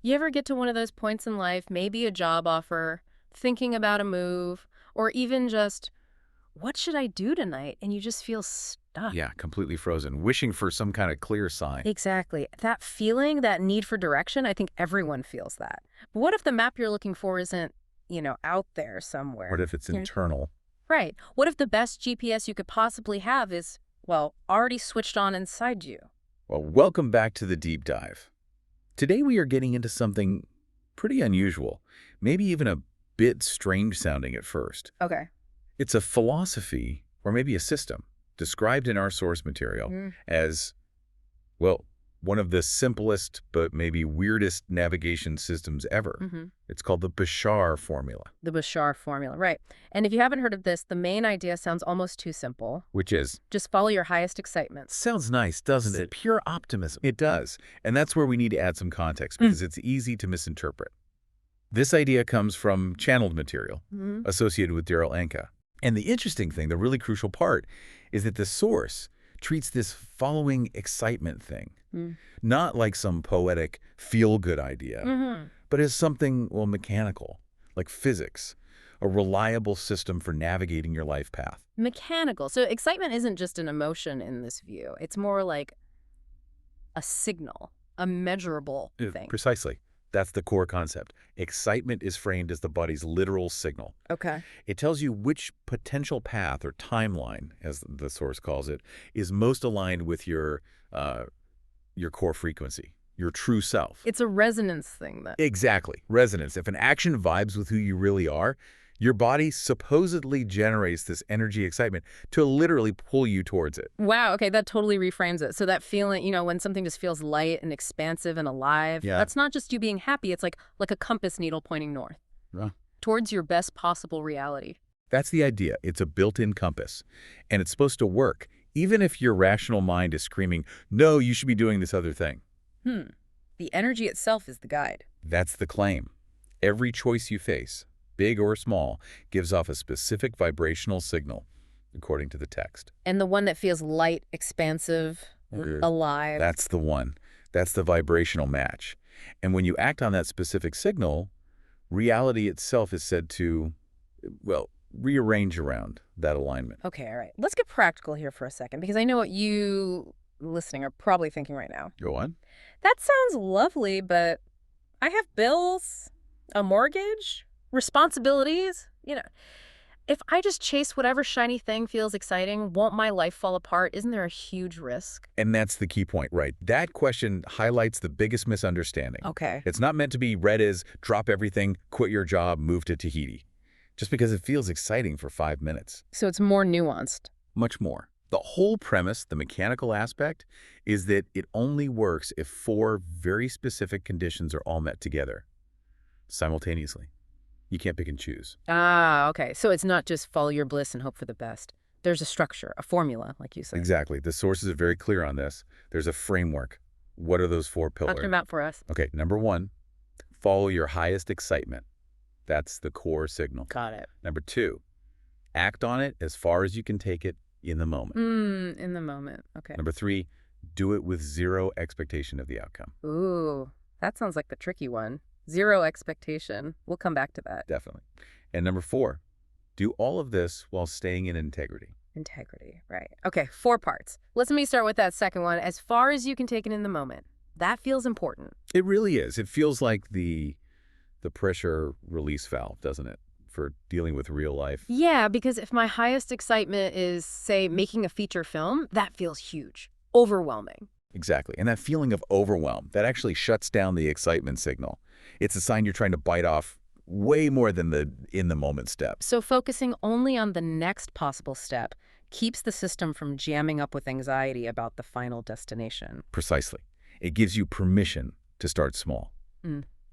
You ever get to one of those points in life, maybe a job offer, thinking about a move, or even just, what should I do tonight? And you just feel stuck. Yeah, completely frozen, wishing for some kind of clear sign. Exactly. That feeling, that need for direction, I think everyone feels that. But what if the map you're looking for isn't, out there What somewhere? if it's internal? Right. What if the best GPS you could possibly have is, well, already switched on inside you? Well, welcome back to the deep dive. Today we are getting into something pretty unusual, maybe even a bit strange sounding at first. Okay. It's a philosophy, or maybe a system, described in our source material as, well, one of the simplest but maybe weirdest navigation systems ever. It's called the Bashar Formula. The Bashar Formula, right. And if you haven't heard of this, the main idea sounds almost too simple. Which is? Just follow your highest excitement. Sounds nice, doesn't it? Pure optimism. It does. And that's where we need to add some context because it's easy to misinterpret. This idea comes from channeled material associated with Daryl Anka. And the interesting thing, the really crucial part, is that the source treats this following excitement thing not like some poetic feel-good idea, but as something, well, mechanical, like physics, a reliable system for navigating your life path. Mechanical. So excitement isn't just an emotion in this view. It's more like a signal, a measurable thing. Precisely. That's the core concept. Excitement is framed as the body's literal signal. Okay. It tells you which potential path or timeline, as the source calls it, is most aligned with your core frequency, your true self. It's a resonance thing then. Exactly. Resonance. If an action vibes with who you really are, your body supposedly generates this energy excitement to literally pull you towards it. Wow, okay, that totally reframes it. So that feeling, when something just feels light and expansive and alive, that's not just you being happy, it's like a compass needle pointing north. Towards your best possible reality. That's the idea. It's a built-in compass. And it's supposed to work, even if your rational mind is screaming, no, you should be doing this other thing. The energy itself is the guide. That's the claim. Every choice you face, big or small, gives off a specific vibrational signal, according to the text. And the one that feels light, expansive, alive. That's the one. That's the vibrational match. And when you act on that specific signal, reality itself is said to, well, rearrange around that alignment. Okay, all right. Let's get practical here for a second, because I know what you listening are probably thinking right now. Go on. That sounds lovely, but I have bills, a mortgage, responsibilities. If I just chase whatever shiny thing feels exciting, won't my life fall apart? Isn't there a huge risk? And that's the key point, right? That question highlights the biggest misunderstanding. Okay. It's not meant to be read as drop everything, quit your job, move to Tahiti, just because it feels exciting for 5 minutes. So it's more nuanced. Much more. The whole premise, the mechanical aspect, is that it only works if 4 very specific conditions are all met together simultaneously. You can't pick and choose. Ah, okay. So it's not just follow your bliss and hope for the best. There's a structure, a formula, like you said. Exactly. The sources are very clear on this. There's a framework. What are those 4 pillars? Talk them out for us. Okay, number 1, follow your highest excitement. That's the core signal. Got it. Number 2, act on it as far as you can take it in the moment. In the moment. Okay. Number 3, do it with 0 expectation of the outcome. Ooh, that sounds like the tricky one. 0 expectation. We'll come back to that. Definitely. And number 4, do all of this while staying in integrity. Integrity, right. Okay, 4 parts. Let me start with that second one. As far as you can take it in the moment. That feels important. It really is. It feels like the pressure release valve, doesn't it, for dealing with real life? Yeah, because if my highest excitement is, say, making a feature film, that feels huge, overwhelming. Exactly. And that feeling of overwhelm, that actually shuts down the excitement signal. It's a sign you're trying to bite off way more than the in-the-moment step. So focusing only on the next possible step keeps the system from jamming up with anxiety about the final destination. Precisely. It gives you permission to start small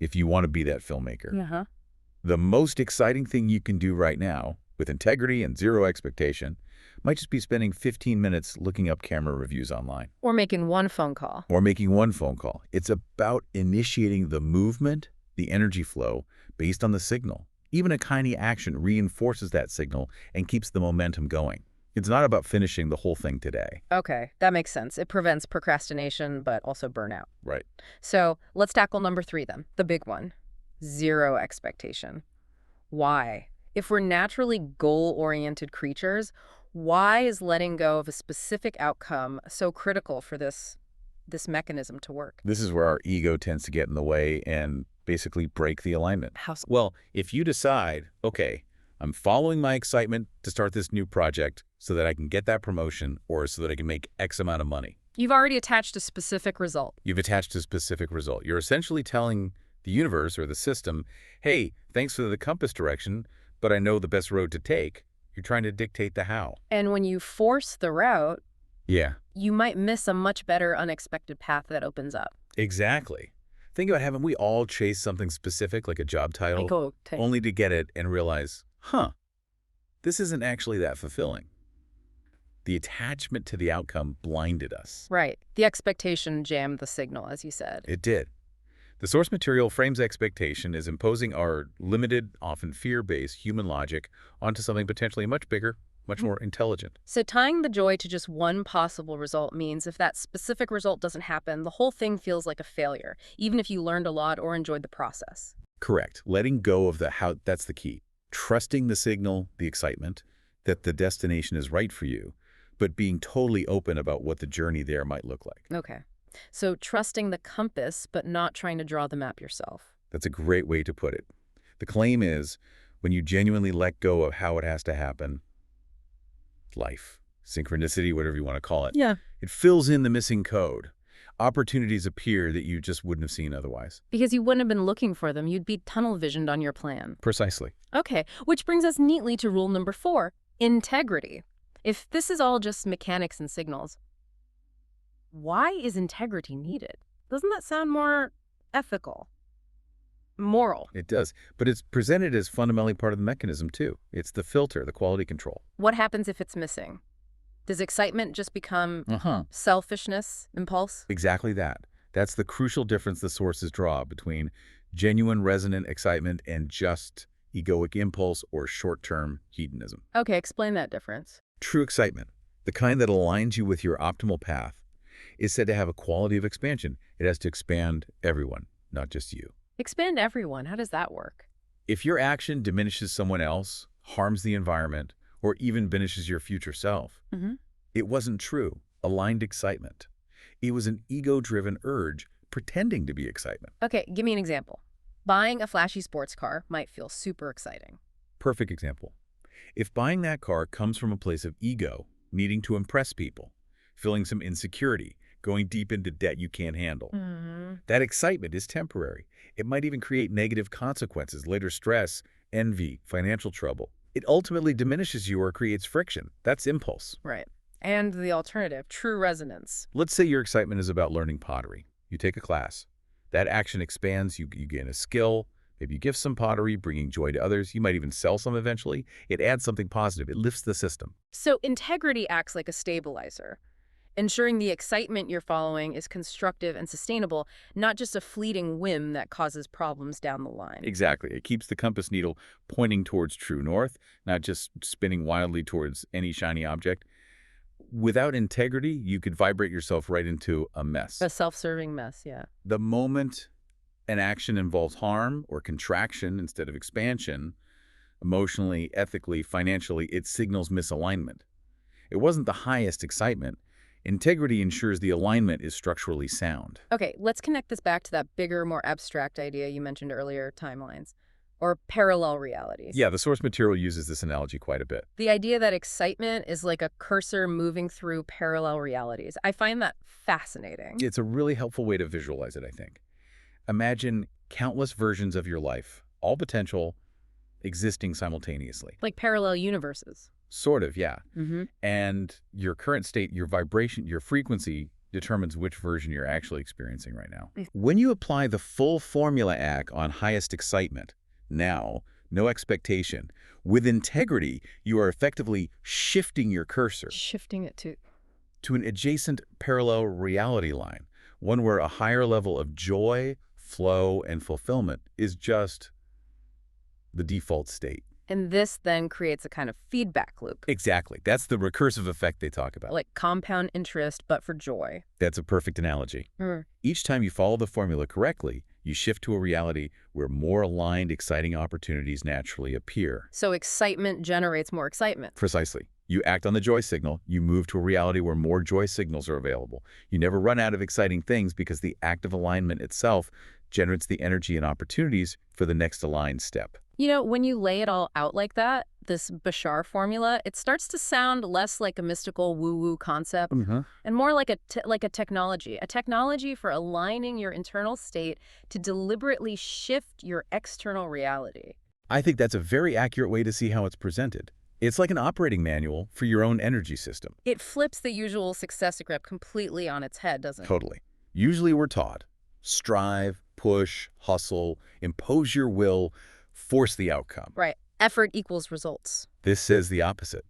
if you want to be that filmmaker. The most exciting thing you can do right now, with integrity and 0 expectation, might just be spending 15 minutes looking up camera reviews online. Or making one phone call. It's about initiating the movement, the energy flow, based on the signal. Even a tiny action reinforces that signal and keeps the momentum going. It's not about finishing the whole thing today. Okay, that makes sense. It prevents procrastination, but also burnout. Right. So let's tackle number 3 then, the big one. Zero expectation. Why? If we're naturally goal-oriented creatures, why is letting go of a specific outcome so critical for this mechanism to work? This is where our ego tends to get in the way and basically break the alignment. How so? Well, if you decide, okay, I'm following my excitement to start this new project so that I can get that promotion or so that I can make X amount of money. You've already attached a specific result. You've attached a specific result. You're essentially telling the universe or the system, hey, thanks for the compass direction, but I know the best road to take. You're trying to dictate the how. And when you force the route, Yeah, you might miss a much better unexpected path that opens up. exactly. Think about haven't we all chased something specific like a job title only to get it and realize, this isn't actually that fulfilling. The attachment to the outcome blinded us. Right. The expectation jammed the signal, as you said. It did. The source material frames expectation as imposing our limited, often fear-based human logic onto something potentially much bigger, much more intelligent. So tying the joy to just one possible result means if that specific result doesn't happen, the whole thing feels like a failure, even if you learned a lot or enjoyed the process. Correct. Letting go of the how, that's the key. Trusting the signal, the excitement, that the destination is right for you, but being totally open about what the journey there might look like. Okay. So trusting the compass, but not trying to draw the map yourself. That's a great way to put it. The claim is, when you genuinely let go of how it has to happen, life, synchronicity, whatever you want to call it, Yeah. it fills in the missing code. Opportunities appear that you just wouldn't have seen otherwise. Because you wouldn't have been looking for them. You'd be tunnel visioned on your plan. Precisely. Okay, which brings us neatly to rule number 4, integrity. If this is all just mechanics and signals, why is integrity needed? Doesn't that sound more ethical? Moral? It does. But it's presented as fundamentally part of the mechanism, too. It's the filter, the quality control. What happens if it's missing? Does excitement just become selfishness, impulse? Exactly that. That's the crucial difference the sources draw between genuine resonant excitement and just egoic impulse or short-term hedonism. Okay, explain that difference. True excitement, the kind that aligns you with your optimal path, is said to have a quality of expansion. It has to expand everyone, not just you. Expand everyone. How does that work? If your action diminishes someone else, harms the environment, or even diminishes your future self, it wasn't true, aligned excitement. It was an ego-driven urge pretending to be excitement. Okay, give me an example. Buying a flashy sports car might feel super exciting. Perfect example. If buying that car comes from a place of ego, needing to impress people, feeling some insecurity, going deep into debt you can't handle, that excitement is temporary. It might even create negative consequences, later stress, envy, financial trouble. It ultimately diminishes you or creates friction. That's impulse. Right. And the alternative, true resonance. Let's say your excitement is about learning pottery. You take a class. That action expands, you gain a skill. Maybe you gift some pottery, bringing joy to others. You might even sell some eventually. It adds something positive. It lifts the system. So integrity acts like a stabilizer, ensuring the excitement you're following is constructive and sustainable, not just a fleeting whim that causes problems down the line. Exactly. It keeps the compass needle pointing towards true north, not just spinning wildly towards any shiny object. Without integrity, you could vibrate yourself right into a mess. A self-serving mess, yeah. The moment an action involves harm or contraction instead of expansion, emotionally, ethically, financially, it signals misalignment. It wasn't the highest excitement. Integrity ensures the alignment is structurally sound. Okay, let's connect this back to that bigger, more abstract idea you mentioned earlier, timelines, or parallel realities. Yeah, the source material uses this analogy quite a bit. The idea that excitement is like a cursor moving through parallel realities. I find that fascinating. It's a really helpful way to visualize it, I think. Imagine countless versions of your life, all potential, existing simultaneously. Like parallel universes. Sort of, yeah. And your current state, your vibration, your frequency determines which version you're actually experiencing right now. When you apply the full formula act on highest excitement, now, no expectation, with integrity, you are effectively shifting your cursor. Shifting it to an adjacent parallel reality line, one where a higher level of joy, flow, and fulfillment is just the default state. And this then creates a kind of feedback loop, Exactly. That's the recursive effect they talk about. like compound interest, but for joy. That's a perfect analogy. Mm. Each time you follow the formula correctly, you shift to a reality where more aligned, exciting opportunities naturally appear. So excitement generates more excitement. Precisely. You act on the joy signal, you move to a reality where more joy signals are available. You never run out of exciting things because the act of alignment itself generates the energy and opportunities for the next aligned step. You know, when you lay it all out like that, this Bashar formula, it starts to sound less like a mystical woo-woo concept and more like a technology for aligning your internal state to deliberately shift your external reality. I think that's a very accurate way to see how it's presented. It's like an operating manual for your own energy system. It flips the usual success script completely on its head, doesn't it? Totally. Usually we're taught, strive, push, hustle, impose your will, force the outcome. Right. Effort equals results. This says the opposite.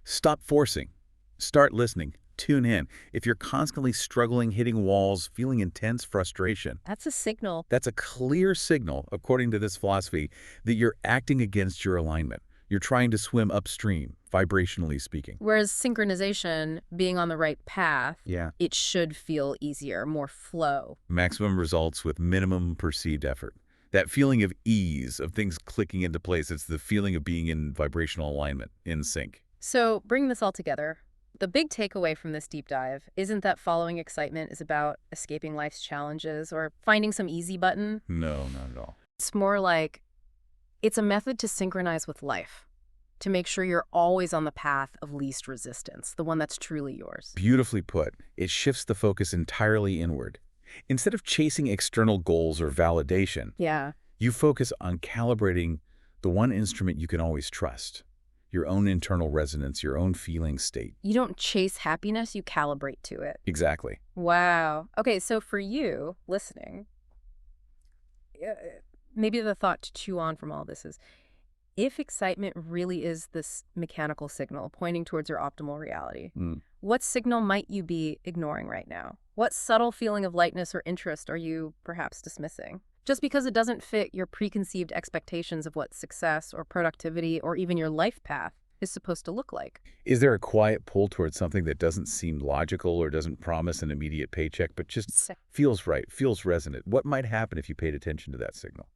Stop forcing. Start listening. Tune in. If you're constantly struggling, hitting walls, feeling intense frustration, That's a signal. that's a clear signal, according to this philosophy, that you're acting against your alignment. You're trying to swim upstream, vibrationally speaking. Whereas synchronization, being on the right path, Yeah. it should feel easier, more flow. Maximum results with minimum perceived effort. That feeling of ease, of things clicking into place, it's the feeling of being in vibrational alignment, in sync. So bring this all together. The big takeaway from this deep dive isn't that following excitement is about escaping life's challenges or finding some easy button. No, not at all. It's more like it's a method to synchronize with life, to make sure you're always on the path of least resistance, the one that's truly yours. Beautifully put. It shifts the focus entirely inward. Instead of chasing external goals or validation, Yeah. you focus on calibrating the one instrument you can always trust, your own internal resonance, your own feeling state. You don't chase happiness, you calibrate to it. Exactly. Wow. Okay, so for you listening, maybe the thought to chew on from all this is, if excitement really is this mechanical signal pointing towards your optimal reality, what signal might you be ignoring right now? What subtle feeling of lightness or interest are you perhaps dismissing? Just because it doesn't fit your preconceived expectations of what success or productivity or even your life path is supposed to look like. Is there a quiet pull towards something that doesn't seem logical or doesn't promise an immediate paycheck, but just feels right, feels resonant? What might happen if you paid attention to that signal?